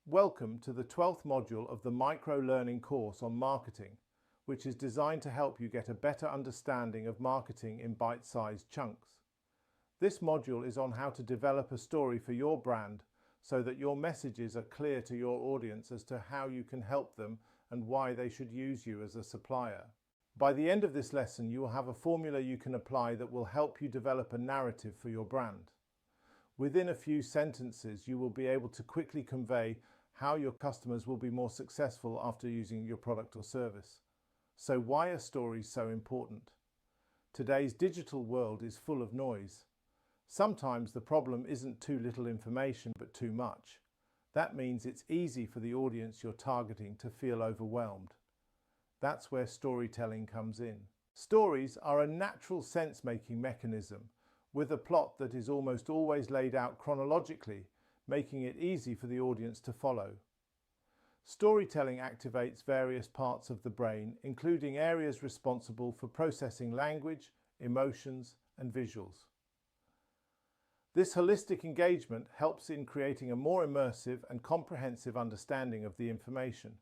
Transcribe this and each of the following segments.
Welcome to the 12th module of the micro-learning course on marketing, which is designed to help you get a better understanding of marketing in bite-sized chunks. This module is on how to develop a story for your brand so that your messages are clear to your audience as to how you can help them and why they should use you as a supplier. By the end of this lesson, you will have a formula you can apply that will help you develop a narrative for your brand. Within a few sentences, you will be able to quickly convey how your customers will be more successful after using your product or service. So why are stories so important? Today's digital world is full of noise. Sometimes the problem isn't too little information, but too much. That means it's easy for the audience you're targeting to feel overwhelmed. That's where storytelling comes in. Stories are a natural sense-making mechanism with a plot that is almost always laid out chronologically, making it easy for the audience to follow. Storytelling activates various parts of the brain, including areas responsible for processing language, emotions, and visuals. This holistic engagement helps in creating a more immersive and comprehensive understanding of the information.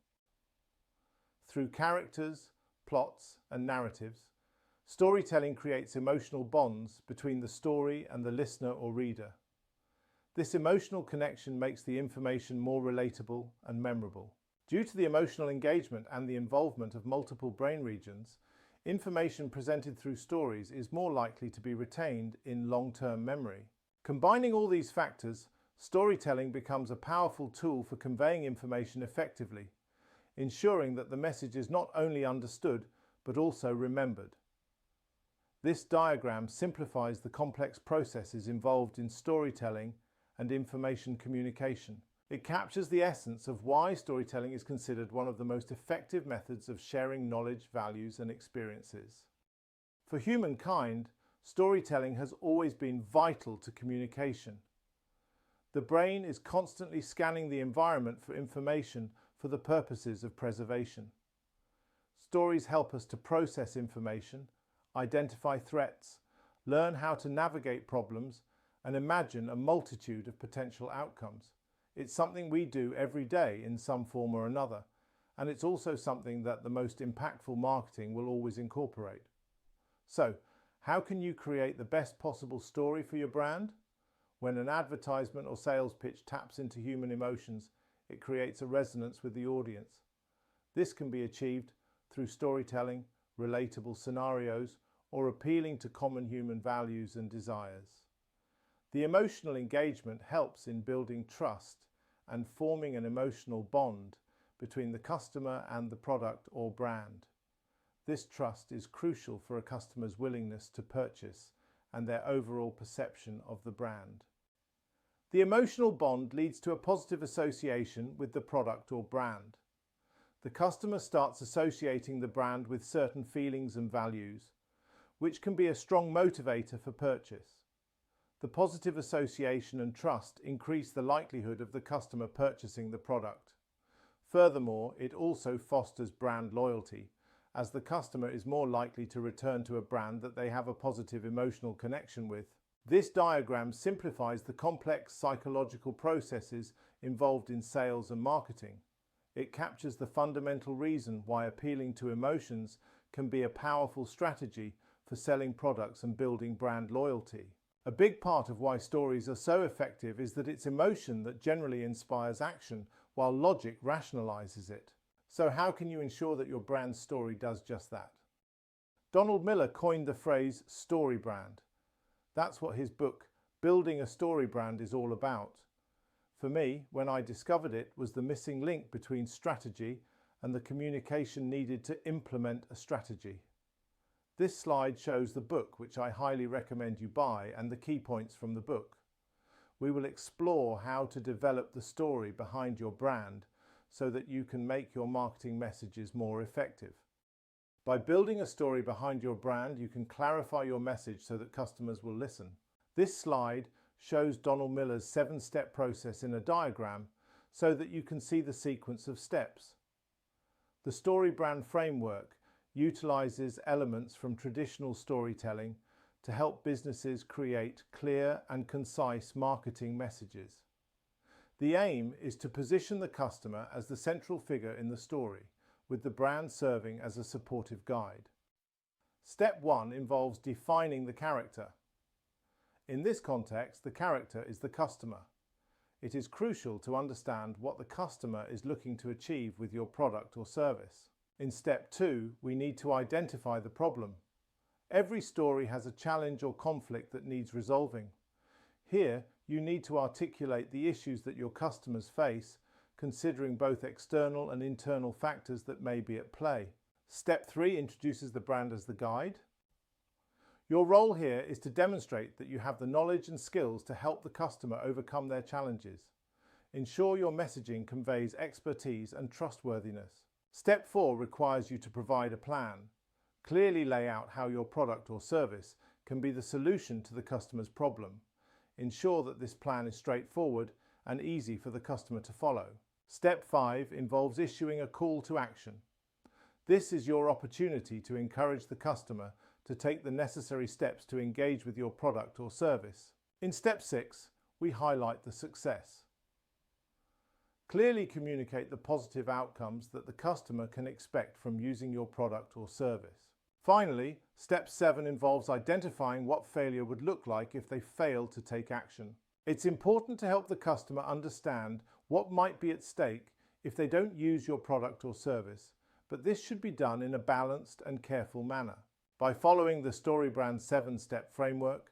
Through characters, plots, and narratives, storytelling creates emotional bonds between the story and the listener or reader. This emotional connection makes the information more relatable and memorable. Due to the emotional engagement and the involvement of multiple brain regions, information presented through stories is more likely to be retained in long-term memory. Combining all these factors, storytelling becomes a powerful tool for conveying information effectively, ensuring that the message is not only understood but also remembered. This diagram simplifies the complex processes involved in storytelling and information communication. It captures the essence of why storytelling is considered one of the most effective methods of sharing knowledge, values, and experiences. For humankind, storytelling has always been vital to communication. The brain is constantly scanning the environment for information for the purposes of preservation. Stories help us to process information, identify threats, learn how to navigate problems, and imagine a multitude of potential outcomes. It's something we do every day in some form or another, and it's also something that the most impactful marketing will always incorporate. So, how can you create the best possible story for your brand? When an advertisement or sales pitch taps into human emotions, it creates a resonance with the audience. This can be achieved through storytelling, relatable scenarios, or appealing to common human values and desires. The emotional engagement helps in building trust and forming an emotional bond between the customer and the product or brand. This trust is crucial for a customer's willingness to purchase and their overall perception of the brand. The emotional bond leads to a positive association with the product or brand. The customer starts associating the brand with certain feelings and values, which can be a strong motivator for purchase. The positive association and trust increase the likelihood of the customer purchasing the product. Furthermore, it also fosters brand loyalty, as the customer is more likely to return to a brand that they have a positive emotional connection with. This diagram simplifies the complex psychological processes involved in sales and marketing. It captures the fundamental reason why appealing to emotions can be a powerful strategy for selling products and building brand loyalty. A big part of why stories are so effective is that it's emotion that generally inspires action, while logic rationalizes it. So how can you ensure that your brand story does just that? Donald Miller coined the phrase StoryBrand. That's what his book, Building a Story Brand, is all about. For me, when I discovered it, was the missing link between strategy and the communication needed to implement a strategy. This slide shows the book, which I highly recommend you buy, and the key points from the book. We will explore how to develop the story behind your brand so that you can make your marketing messages more effective. By building a story behind your brand, you can clarify your message so that customers will listen. This slide shows Donald Miller's 7-step process in a diagram so that you can see the sequence of steps. The StoryBrand framework utilizes elements from traditional storytelling to help businesses create clear and concise marketing messages. The The aim is to position the customer as the central figure in the story, with the brand serving as a supportive guide. Step 1 involves defining the character. In this context, the character is the customer. It is crucial to understand what the customer is looking to achieve with your product or service. In step 2, we need to identify the problem. Every story has a challenge or conflict that needs resolving. Here, you need to articulate the issues that your customers face, considering both external and internal factors that may be at play. Step 3 introduces the brand as the guide. Your role here is to demonstrate that you have the knowledge and skills to help the customer overcome their challenges. Ensure your messaging conveys expertise and trustworthiness. Step 4 requires you to provide a plan. Clearly lay out how your product or service can be the solution to the customer's problem. Ensure that this plan is straightforward and easy for the customer to follow. Step 5 involves issuing a call to action. This is your opportunity to encourage the customer to take the necessary steps to engage with your product or service. In step 6, we highlight the success. Clearly communicate the positive outcomes that the customer can expect from using your product or service. Finally, step 7 involves identifying what failure would look like if they failed to take action. It's important to help the customer understand what might be at stake if they don't use your product or service, but this should be done in a balanced and careful manner. By following the StoryBrand 7-step framework,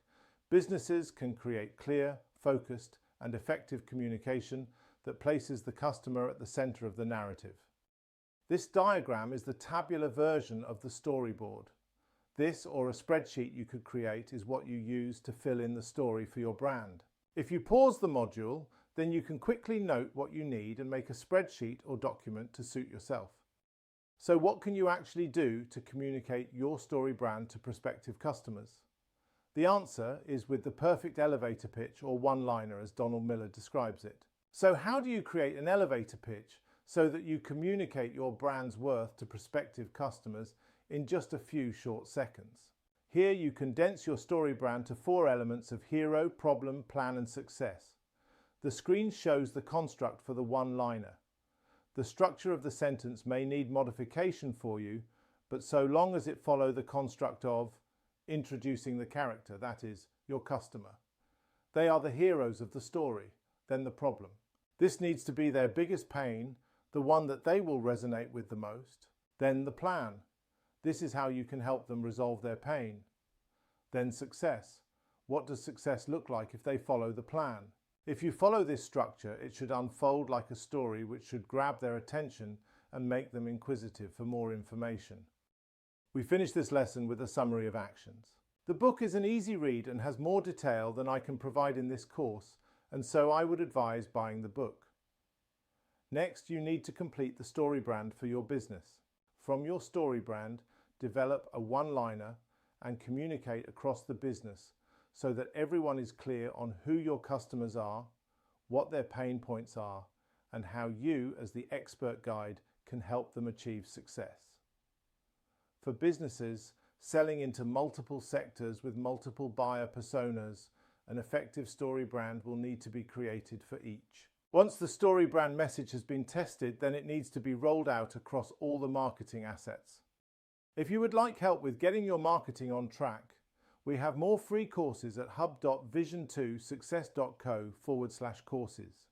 businesses can create clear, focused, and effective communication that places the customer at the center of the narrative. This diagram is the tabular version of the storyboard. This, or a spreadsheet you could create, is what you use to fill in the story for your brand. If you pause the module, then you can quickly note what you need and make a spreadsheet or document to suit yourself. So what can you actually do to communicate your story brand to prospective customers? The answer is with the perfect elevator pitch, or one-liner as Donald Miller describes it. So how do you create an elevator pitch so that you communicate your brand's worth to prospective customers in just a few short seconds? Here you condense your story brand to 4 elements of hero, problem, plan, and success. The screen shows the construct for the one-liner. The structure of the sentence may need modification for you, but so long as it follow the construct of introducing the character, that is, your customer. They are the heroes of the story, then the problem. This needs to be their biggest pain, the one that they will resonate with the most. Then the plan. This is how you can help them resolve their pain. Then success. What does success look like if they follow the plan? If you follow this structure, it should unfold like a story which should grab their attention and make them inquisitive for more information. We finish this lesson with a summary of actions. The book is an easy read and has more detail than I can provide in this course, and so I would advise buying the book. Next, you need to complete the story brand for your business. From your story brand, develop a one-liner and communicate across the business so that everyone is clear on who your customers are, what their pain points are, and how you, as the expert guide, can help them achieve success. For businesses selling into multiple sectors with multiple buyer personas, an effective story brand will need to be created for each. Once the story brand message has been tested, then it needs to be rolled out across all the marketing assets. If you would like help with getting your marketing on track, we have more free courses at hub.vision2success.co/courses.